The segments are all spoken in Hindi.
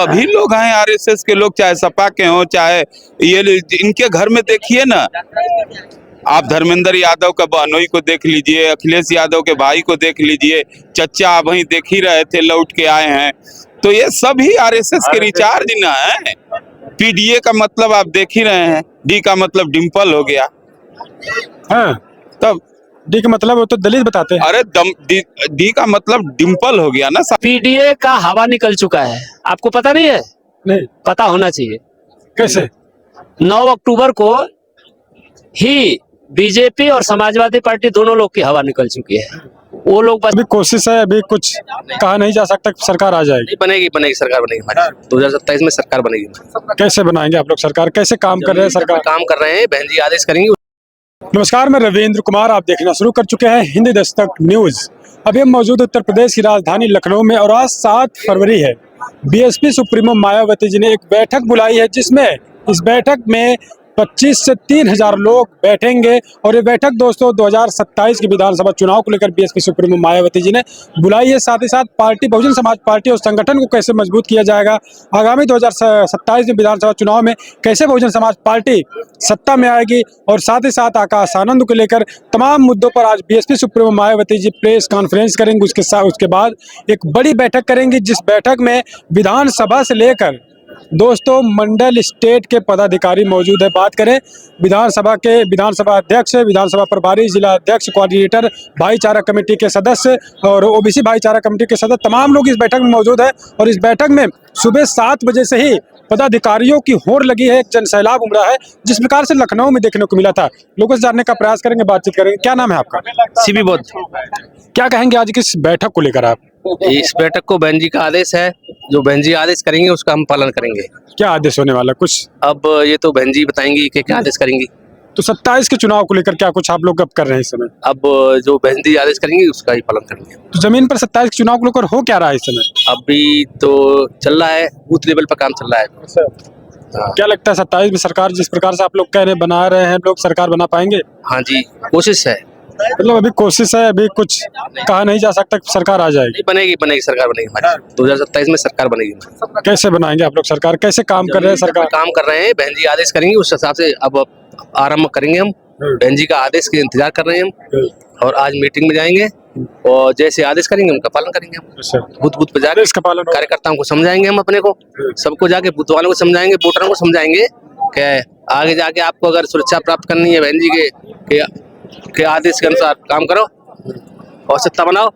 अभी लोग हैं आरएसएस के लोग, चाहे सपा के हों, चाहे ये इनके घर में देखिए ना, आप धर्मेंद्र यादव का बहनोई को देख लीजिए, अखिलेश यादव के भाई को देख लीजिए, चचा वहीं देख ही रहे थे, लौट के आए हैं। तो ये सभी आरएसएस के रिचार्ज ना है। पीडीए का मतलब आप देख ही रहे हैं, डी का मतलब डिम्पल हो गया। हाँ, तब डी का मतलब वो तो दलित बताते हैं। अरे डी का मतलब डिम्पल हो गया ना। पीडीए का हवा निकल चुका है, आपको पता नहीं है? नहीं, पता होना चाहिए। कैसे? 9 अक्टूबर को ही बीजेपी और समाजवादी पार्टी दोनों लोग की हवा निकल चुकी है। वो लोग बस अभी कोशिश है, अभी कुछ कहा नहीं जा सकता, सरकार आ जाएगी। बनेगी सरकार बनेगी हमारी 2027 में सरकार बनेगी। कैसे बनाएंगे आप लोग सरकार? कैसे काम कर रहे हैं सरकार? काम कर रहे हैं, बहन जी आदेश करेंगे। नमस्कार, मैं रविंद्र कुमार, आप देखना शुरू कर चुके हैं हिंदी दस्तक न्यूज। अभी हम मौजूद उत्तर प्रदेश की राजधानी लखनऊ में और आज 7 फरवरी है। बीएसपी सुप्रीमो मायावती जी ने एक बैठक बुलाई है, जिसमें इस बैठक में 25 से 3,000 लोग बैठेंगे और ये बैठक दोस्तों 2027 के विधानसभा चुनाव को लेकर बीएसपी सुप्रीमो मायावती जी ने बुलाई है। साथ ही साथ पार्टी बहुजन समाज पार्टी और संगठन को कैसे मजबूत किया जाएगा, आगामी 2027 में विधानसभा चुनाव में कैसे बहुजन समाज पार्टी सत्ता में आएगी, और साथ ही साथ आकाश आनंद को लेकर तमाम मुद्दों पर आज BSP supremo Mayawati ji press conference करेंगे। उसके बाद एक बड़ी बैठक करेंगी, जिस बैठक में विधानसभा से लेकर दोस्तों मंडल स्टेट के पदाधिकारी मौजूद है। बात करें विधानसभा अध्यक्ष, विधानसभा प्रभारी, जिला अध्यक्ष, कोऑर्डिनेटर, भाईचारा कमेटी के सदस्य और ओबीसी भाईचारा कमेटी के सदस्य, तमाम लोग इस बैठक में मौजूद है। और इस बैठक में सुबह 7 बजे से ही पदाधिकारियों की होड़ लगी है, एक जनसैलाब उमड़ा है, जिस प्रकार से लखनऊ में देखने को मिला था। लोगों से जानने का प्रयास करेंगे, बातचीत करेंगे। क्या नाम है आपका? सीबी बोध। क्या कहेंगे आज की इस बैठक को लेकर आप? इस बैठक को बहन जी का आदेश है, जो बहन जी आदेश करेंगे उसका हम पालन करेंगे। क्या आदेश होने वाला कुछ? अब ये तो बहन जी बताएंगी कि क्या आदेश करेंगी। तो 27 के चुनाव को लेकर क्या कुछ आप लोग अब कर रहे हैं इस समय? अब जो बहन जी आदेश करेंगी उसका ही पालन करेंगे। तो जमीन पर 27 के चुनाव को लेकर हो क्या रहा है इस समय? अभी तो चल रहा है, बूथ लेवल पर काम चल रहा है। क्या लगता है 27 में सरकार जिस प्रकार से आप लोग कह रहे बना रहे हैं, लोग सरकार बना पाएंगे? हाँ जी, कोशिश है। मतलब अभी कोशिश है, अभी कुछ कहा नहीं जा सकता, सरकार आ जाएगी। बनेगी सरकार बनेगी हमारी 2027 में सरकार बनेगी। कैसे बनाएंगे आप लोग सरकार? कैसे काम कर रहे हैं सरकार? काम कर रहे हैं, बहन जी आदेश करेंगे उस हिसाब से अब आरम्भ करेंगे हम। बहन जी का आदेश के इंतजार कर रहे हैं हम, और आज मीटिंग में जाएंगे और जैसे आदेश करेंगे उनका पालन करेंगे हम। बूथ पे जाके इसका पालन कार्यकर्ताओं को समझाएंगे हम, अपने को सबको जाके बूथ वालों को समझाएंगे, वोटरों को समझाएंगे कि आगे जाके आपको अगर सुरक्षा प्राप्त करनी है, बहन जी के आदेश के अनुसार काम करो और सत्ता बनाओ।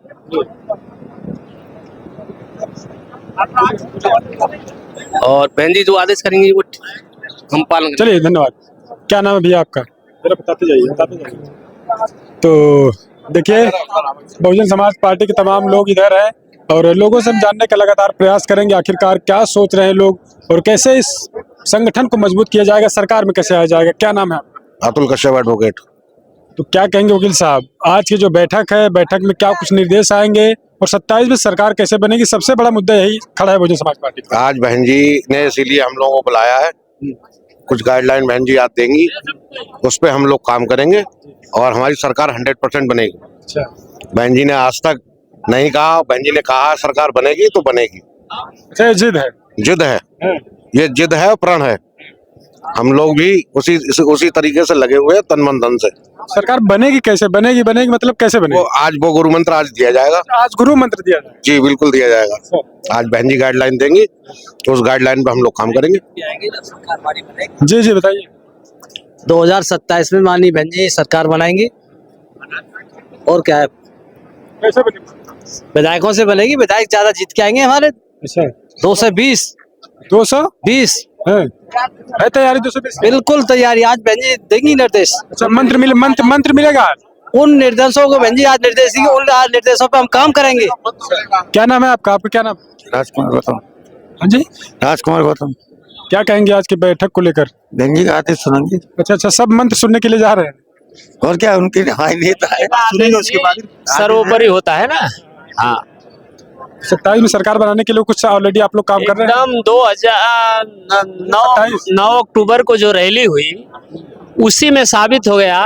और बहन जी जो आदेश करेंगी वो हम पालन करेंगे। चलिए, धन्यवाद। क्या नाम है भैया आपका? जरा बताते जाइए। तो देखिए, बहुजन समाज पार्टी के तमाम लोग इधर हैं और लोगों से हम जानने का लगातार प्रयास करेंगे, आखिरकार क्या सोच रहे हैं लोग और कैसे इस संगठन को मजबूत किया जाएगा, सरकार में कैसे आया जाएगा। क्या नाम है आपका? अतुल कश्यप, एडवोकेट। तो क्या कहेंगे वकील साहब, आज की जो बैठक है, बैठक में क्या कुछ निर्देश आएंगे और 27 में सरकार कैसे बनेगी? सबसे बड़ा मुद्दा यही खड़ा है बहुजन समाज पार्टी का। आज बहन जी ने इसीलिए हम लोगों को बुलाया है, कुछ गाइडलाइन बहन जी आज देंगी, उस पर हम लोग काम करेंगे और हमारी सरकार 100% बनेगी। अच्छा, बहन जी ने आज तक नहीं कहा, बहन जी ने कहा सरकार बनेगी तो बनेगी। अच्छा, जिद है। जिद है, ये जिद है, प्रण है। हम लोग भी उसी तरीके से लगे हुए हैं, तन मन धन से। सरकार बनेगी कैसे? बनेगी मतलब कैसे बनेगी? वो गुरु मंत्र आज दिया जाएगा। आज गुरु मंत्र दिया जाएगा? जी बिल्कुल दिया जाएगा। आज बहन जी गाइडलाइन देंगी, उस गाइडलाइन पे हम लोग काम करेंगे। जी बताइए। 2027 में माननीय बहन जी सरकार बनाएंगी। और क्या है, कैसे बनेगी? विधायकों से बनेगी, विधायक ज्यादा जीत के आएंगे हमारे। अच्छा, 220 है तैयारी? 220 बिल्कुल तैयारी। आज बहन जी देंगी निर्देश। अच्छा, मंत्र मिलेगा? उन निर्देशों को बहन जी आज निर्देश देंगे, उन निर्देशों पे हम काम करेंगे। क्या नाम है आपका? क्या नाम? राजकुमार गौतम। हाँ जी, राजकुमार गौतम। क्या कहेंगे आज की बैठक को लेकर? बहन जी का आदेश सुनेंगे। अच्छा, सब मंत्र सुनने के लिए जा रहे हैं? और क्या, उनकी नेता है, सुनेंगे उसके बाद सर्वोपरि होता है ना। हाँ, 27 में सरकार बनाने के लिए कुछ ऑलरेडी आप लोग काम कर रहे हैं? एकदम 2009 अक्टूबर को जो रैली हुई उसी में साबित हो गया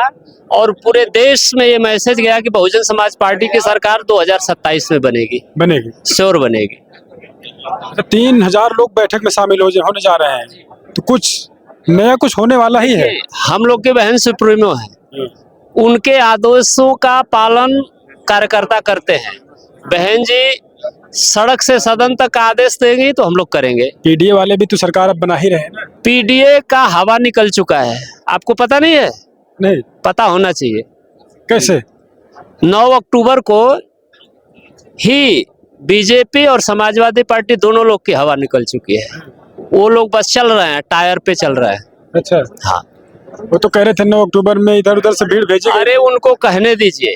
और पूरे देश में ये मैसेज गया कि बहुजन समाज पार्टी की सरकार 2027 में बनेगी, बनेगी, श्योर बनेगी। 3000 लोग बैठक में शामिल होने जा रहे हैं, तो कुछ नया कुछ होने वाला ही है। हम लोग के बहन सुप्रीमो है, उनके आदेशों का पालन कार्यकर्ता करते हैं। बहन जी सड़क से सदन तक आदेश देंगी तो हम लोग करेंगे। पीडीए वाले भी तो सरकार अब बना ही रहे हैं ना। पीडीए का हवा निकल चुका है, आपको पता नहीं है? नहीं, पता होना चाहिए। कैसे? 9 अक्टूबर को ही बीजेपी और समाजवादी पार्टी दोनों लोग की हवा निकल चुकी है। वो लोग बस चल रहे हैं, टायर पे चल रहे हैं। अच्छा, हाँ, वो तो कह रहे थे 9 अक्टूबर में इधर उधर से भीड़ भेजेंगे। अरे उनको कहने दीजिए,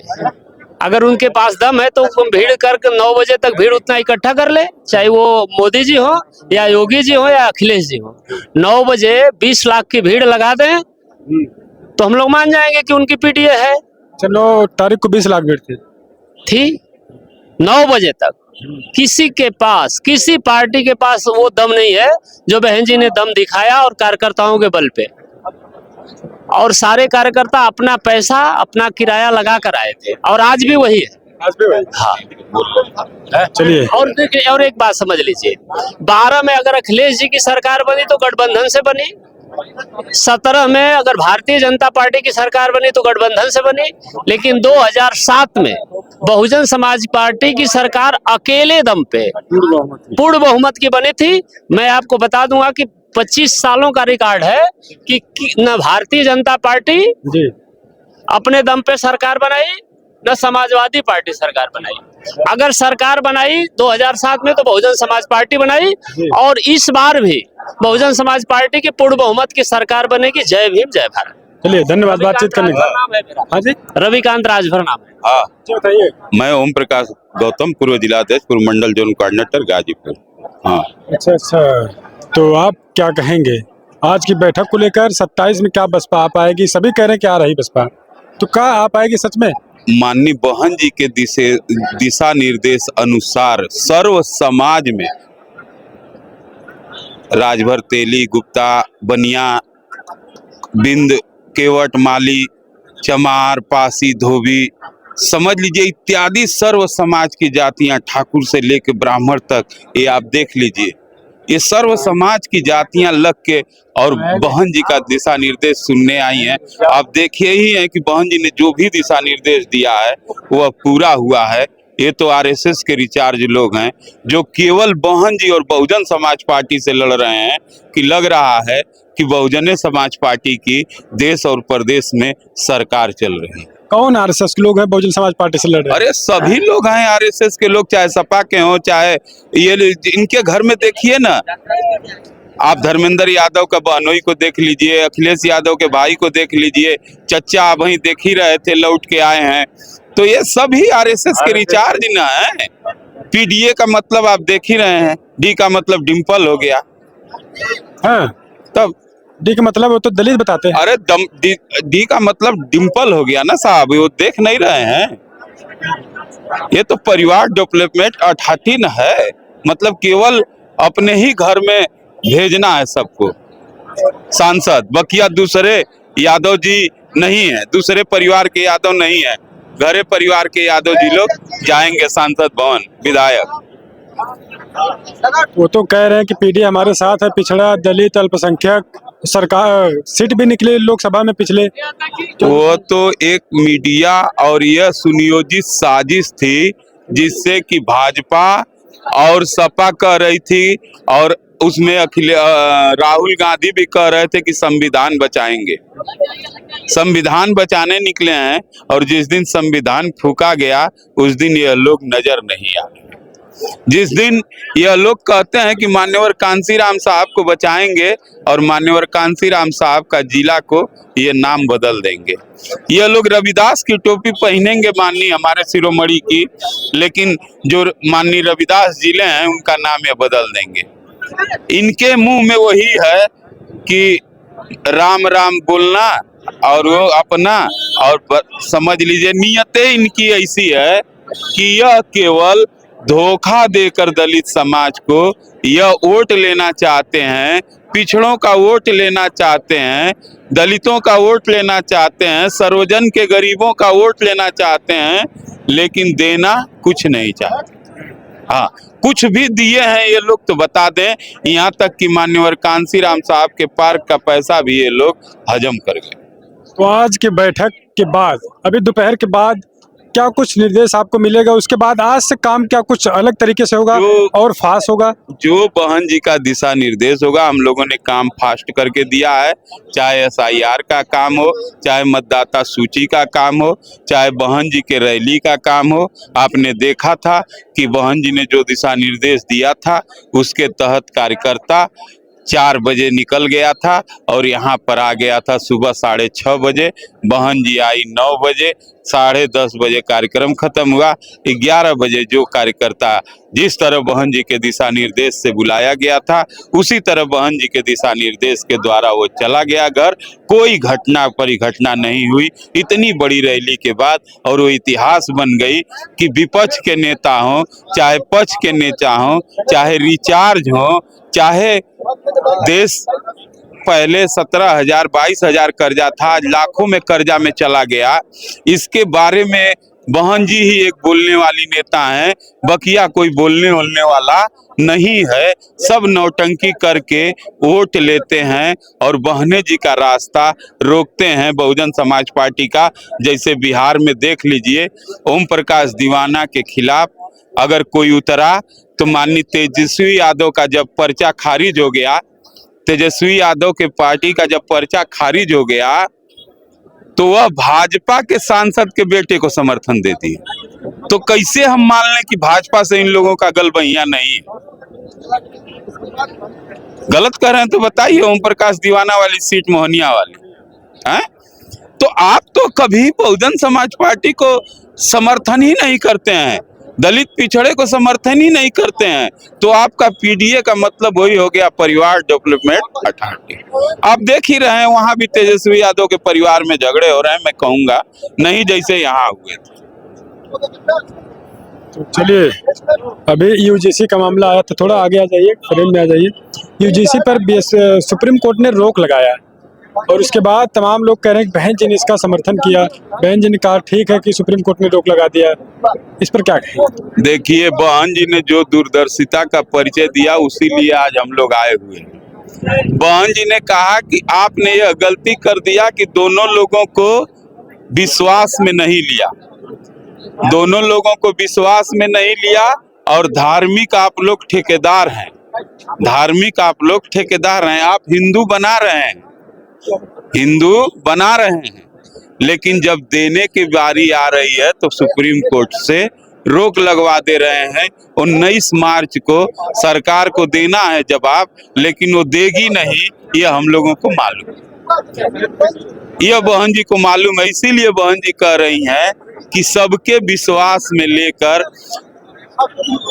अगर उनके पास दम है तो भीड़ करके 9 बजे तक भीड़ उतना इकट्ठा कर ले, चाहे वो मोदी जी हो या योगी जी हो या अखिलेश जी हो। 9 बजे 20 लाख की भीड़ लगा दें तो हम लोग मान जाएंगे कि उनकी पीडीए है। चलो, तारीख को 20 लाख भीड़ थी 9 बजे तक। किसी के पास, किसी पार्टी के पास वो दम नहीं है जो बहन जी ने दम दिखाया, और कार्यकर्ताओं के बल पे। और सारे कार्यकर्ता अपना पैसा, अपना किराया लगा कर आए थे, और आज भी वही है। आज भी वही। हाँ, चलिए, और देखिए, और एक बात समझ लीजिए, 12 में अगर अखिलेश जी की सरकार बनी तो गठबंधन से बनी, 17 में अगर भारतीय जनता पार्टी की सरकार बनी तो गठबंधन से बनी, लेकिन 2007 में बहुजन समाज पार्टी की सरकार अकेले दम पे पूर्ण बहुमत की बनी थी। मैं आपको बता दूंगा कि 25 सालों का रिकॉर्ड है कि न भारतीय जनता पार्टी जी, अपने दम पे सरकार बनाई, न समाजवादी पार्टी सरकार बनाई। अगर सरकार बनाई 2007 में तो बहुजन समाज पार्टी बनाई, और इस बार भी बहुजन समाज पार्टी की पूर्ण बहुमत की सरकार बनेगी। जय भीम, जय भारत। चलिए, धन्यवाद बातचीत करने का। नाम है मेरा। हाँ जी, रविकांत राजभर नाम है। हाँ, जी बताइए। मैं ओम प्रकाश गौतम, पूर्व जिलाध्यक्ष, पूर्व मंडल जोन कोऑर्डिनेटर गाजीपुर। हाँ, अच्छा अच्छा, तो आप क्या कहेंगे आज की बैठक को लेकर? 27 में क्या बसपा आ पाएगी? सभी कह रहे हैं कि आ रही बसपा, तो क्या आ पाएगी सच में? माननीय बहन जी के दिशा निर्देश अनुसार सर्व समाज में राजभर, तेली, गुप्ता, बनिया, बिंद, केवट, माली, चमार, पासी, धोबी, समझ लीजिए इत्यादि सर्व समाज की जातियां, ठाकुर से लेकर ब्राह्मण तक, ये आप देख लीजिए, ये सर्व समाज की जातियां लग के और बहन जी का दिशा निर्देश सुनने आई हैं। आप देखिए ही हैं कि बहन जी ने जो भी दिशा निर्देश दिया है वह पूरा हुआ है। ये तो आरएसएस के रिचार्ज लोग हैं जो केवल बहन जी और बहुजन समाज पार्टी से लड़ रहे हैं, कि लग रहा है कि बहुजन समाज पार्टी की देश और प्रदेश में सरकार चल रही है। कौन आरएसएस के लोग हैं बहुजन समाज पार्टी से लड़ रहे हैं? अरे सभी लोग हैं आरएसएस के लोग, चाहे सपा के हों, चाहे ये इनके घर में देखिए ना, आप धर्मेंद्र यादव का बहनोई को देख लीजिए, अखिलेश यादव के भाई को देख लीजिए, चचा अब वहीं देख ही रहे थे, लौट के आए हैं, तो ये सभी आरएसएस के रिचार्ज ना है। पीडीए का मतलब आप देख ही रहे हैं, डी का मतलब डिम्पल हो गया। हाँ, तब डी का मतलब वो तो दलित बताते हैं। अरे डी का मतलब डिम्पल हो गया ना साहब, वो देख नहीं रहे हैं? ये तो परिवार डेवलपमेंट 18 है, मतलब केवल अपने ही घर में भेजना है सबको सांसद, बकिया दूसरे यादव जी नहीं है, दूसरे परिवार के यादव नहीं है, घरे परिवार के यादव जी लोग जाएंगे सांसद भवन, विधायक। वो तो कह रहे हैं कि पीडीए हमारे साथ है, पिछड़ा, दलित, अल्पसंख्यक, सरकार सीट भी निकले लोकसभा में पिछले। वो तो एक मीडिया और यह सुनियोजित साजिश थी, जिससे कि भाजपा और सपा कह रही थी, और उसमें राहुल गांधी भी कह रहे थे कि संविधान बचाएंगे, संविधान बचाने निकले हैं, और जिस दिन संविधान फूका गया उस दिन यह लोग नजर नहीं आए। जिस दिन यह लोग कहते हैं कि मान्यवर कांसीराम साहब को बचाएंगे, और मान्यवर कांसीराम साहब का जिला को ये नाम बदल देंगे, यह लोग रविदास की टोपी पहनेंगे माननीय हमारे शिरोमणि की, लेकिन जो माननीय रविदास जिले हैं उनका नाम ये बदल देंगे। इनके मुंह में वही है कि राम राम बोलना, और वो अपना, और समझ लीजिए नीयतें इनकी ऐसी है कि यह केवल धोखा देकर दलित समाज को यह वोट लेना चाहते हैं, पिछड़ों का वोट लेना चाहते हैं, दलितों का वोट लेना चाहते हैं, सर्वजन के गरीबों का वोट लेना चाहते हैं, लेकिन देना कुछ नहीं चाहते। हाँ, कुछ भी दिए हैं ये लोग तो बता दें। यहाँ तक कि मान्यवर कांसीराम साहब के पार्क का पैसा भी ये लोग हजम कर गए। तो आज की बैठक के बाद अभी दोपहर के बाद क्या कुछ निर्देश आपको मिलेगा? उसके बाद आज से काम क्या कुछ अलग तरीके से होगा और फास्ट होगा? जो बहन जी का दिशा निर्देश होगा, हम लोगों ने काम फास्ट करके दिया है। चाहे SIR का काम हो, चाहे मतदाता सूची का काम हो, चाहे बहन जी के रैली का काम हो। आपने देखा था कि बहन जी ने जो दिशा निर्देश दिया था उसके तहत कार्यकर्ता 4 बजे निकल गया था और यहाँ पर आ गया था सुबह 6:30 बजे। बहन जी आई 9 बजे, 10:30 बजे कार्यक्रम खत्म हुआ। 11 बजे जो कार्यकर्ता जिस तरह बहन जी के दिशा निर्देश से बुलाया गया था उसी तरह बहन जी के दिशा निर्देश के द्वारा वो चला गया घर। कोई घटना परिघटना नहीं हुई इतनी बड़ी रैली के बाद। और वो इतिहास बन गई कि विपक्ष के नेता हों, चाहे पक्ष के नेता हों, चाहे रिचार्ज हों, चाहे देश पहले 17,000 22,000 कर्जा था, आज लाखों में कर्जा में चला गया। इसके बारे में बहन जी ही एक बोलने वाली नेता हैं, बकिया कोई बोलने वाला नहीं है। सब नौटंकी करके वोट लेते हैं और बहने जी का रास्ता रोकते हैं बहुजन समाज पार्टी का। जैसे बिहार में देख लीजिए, ओम प्रकाश दीवाना के खिलाफ अगर कोई उतरा तो माननीय तेजस्वी यादव का जब पर्चा खारिज हो गया, तेजस्वी यादव के पार्टी का जब पर्चा खारिज हो गया तो वह भाजपा के सांसद के बेटे को समर्थन देती है। तो कैसे हम मान लें कि भाजपा से इन लोगों का गलबैया नहीं है? गलत कर रहे हैं तो बताइए। ओम प्रकाश दीवाना वाली सीट मोहनिया वाली है, तो आप तो कभी बहुजन समाज पार्टी को समर्थन ही नहीं करते हैं, दलित पिछड़े को समर्थन ही नहीं करते हैं। तो आपका PDA का मतलब वही हो गया, परिवार डेवलपमेंट अथॉरिटी। आप देख ही रहे हैं वहां भी तेजस्वी यादव के परिवार में झगड़े हो रहे हैं, मैं कहूंगा नहीं जैसे यहाँ हुए थे। तो चलिए, अभी UGC का मामला आया तो थोड़ा आगे आ जाइए, फ्रेम में आ जाइए। UGC पर सुप्रीम कोर्ट ने रोक लगाया है और उसके बाद तमाम लोग कह रहे हैं कि बहन जी ने इसका समर्थन किया। बहन जी ने कहा ठीक है कि सुप्रीम कोर्ट ने रोक लगा दिया, इस पर क्या कहें? देखिए, बहन जी ने जो दूरदर्शिता का परिचय दिया उसी लिए आज हम लोग आए हुए हैं। बहन जी ने कहा कि आपने यह गलती कर दिया कि दोनों लोगों को विश्वास में नहीं लिया, दोनों लोगों को विश्वास में नहीं लिया। और धार्मिक आप लोग ठेकेदार हैं, धार्मिक आप लोग ठेकेदार हैं। आप हिंदू बना रहे हैं, हिंदू बना रहे हैं, लेकिन जब देने की बारी आ रही है तो सुप्रीम कोर्ट से रोक लगवा दे रहे हैं। 19 मार्च को सरकार को देना है जवाब, लेकिन वो देगी नहीं, ये हम लोगों को मालूम है, यह बहन जी को मालूम है। इसीलिए बहन जी कह रही हैं कि सबके विश्वास में लेकर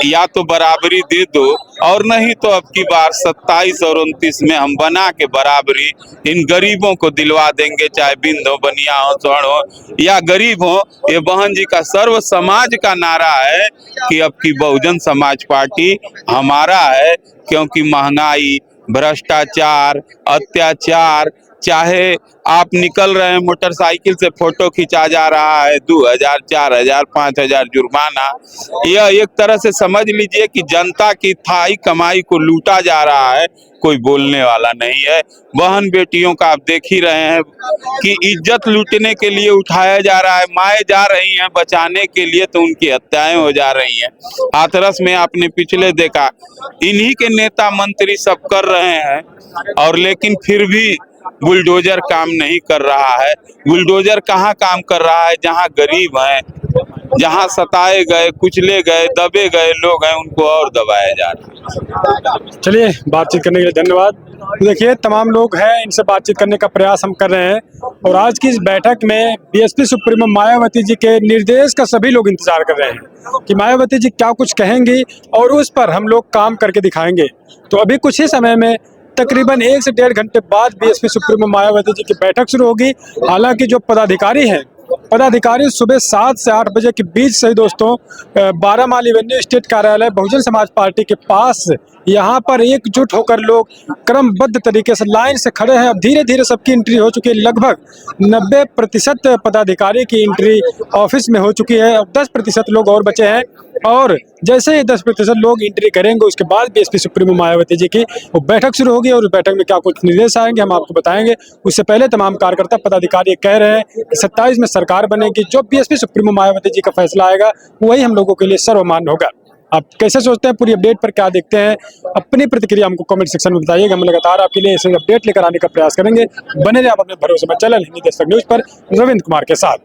या तो बराबरी दे दो, और नहीं तो अब की बार 27 और 29 में हम बना के बराबरी इन गरीबों को दिलवा देंगे, चाहे बिंद हो, बनिया हो, स्वर्ण हो या गरीब हो। ये बहन जी का सर्व समाज का नारा है कि अब की बहुजन समाज पार्टी हमारा है, क्योंकि महंगाई, भ्रष्टाचार, अत्याचार, चाहे आप निकल रहे हैं मोटरसाइकिल से फोटो खिंचा जा रहा है, 2000, 4000, 5000 जुर्माना। यह एक तरह से समझ लीजिए कि जनता की थाई कमाई को लूटा जा रहा है, कोई बोलने वाला नहीं है। बहन बेटियों का आप देख ही रहे हैं कि इज्जत लूटने के लिए उठाया जा रहा है, माएँ जा रही हैं बचाने के लिए तो उनकी हत्याएं हो जा रही हैं। हाथरस में आपने पिछले देखा, इन्हीं के नेता मंत्री सब कर रहे हैं, और लेकिन फिर भी बुलडोजर काम नहीं कर रहा है। बुलडोजर कहाँ काम कर रहा है? जहाँ गरीब हैं, जहाँ सताए गए, कुचले गए, दबे गए लोग हैं, उनको और दबाया जा रहा है। चलिए, बातचीत करने के लिए धन्यवाद। तो देखिए, तमाम लोग हैं, इनसे बातचीत करने का प्रयास हम कर रहे हैं। और आज की इस बैठक में BSP सुप्रीमो मायावती जी के निर्देश का सभी लोग इंतजार कर रहे हैं कि मायावती जी क्या कुछ कहेंगी और उस पर हम लोग काम करके दिखाएंगे। तो अभी कुछ ही समय में तकरीबन 1 से 1.5 घंटे बाद BSP सुप्रीमो मायावती जी की बैठक शुरू होगी। हालांकि जो पदाधिकारी हैं, पदाधिकारी सुबह 7 से 8 बजे के बीच से ही दोस्तों 12 माइल एवेन्यू स्टेट कार्यालय बहुजन समाज पार्टी के पास यहाँ पर एकजुट होकर लोग क्रमबद्ध तरीके से लाइन से खड़े हैं। अब धीरे धीरे सबकी एंट्री हो चुकी है। लगभग 90% पदाधिकारी की एंट्री ऑफिस में हो चुकी है। अब 10% लोग और बचे हैं और जैसे ही 10% लोग एंट्री करेंगे उसके बाद बीएसपी सुप्रीमो मायावती जी की वो बैठक शुरू होगी और उस बैठक में क्या कुछ निर्देश आएंगे हम आपको बताएंगे। उससे पहले तमाम कार्यकर्ता पदाधिकारी कह रहे हैं कि 27 में सरकार बनेगी, जो बीएसपी सुप्रीमो मायावती जी का फैसला आएगा वही हम लोगों के लिए सर्वमान्य होगा। आप कैसे सोचते हैं, पूरी अपडेट पर क्या देखते हैं, अपनी प्रतिक्रिया हमको कमेंट सेक्शन में बताइएगा। हम लगातार आपके लिए ऐसे अपडेट लेकर आने का प्रयास करेंगे। बने रहिए आप अपने भरोसे में चैनल हिंदी दस्तक न्यूज पर रविंद्र कुमार के साथ।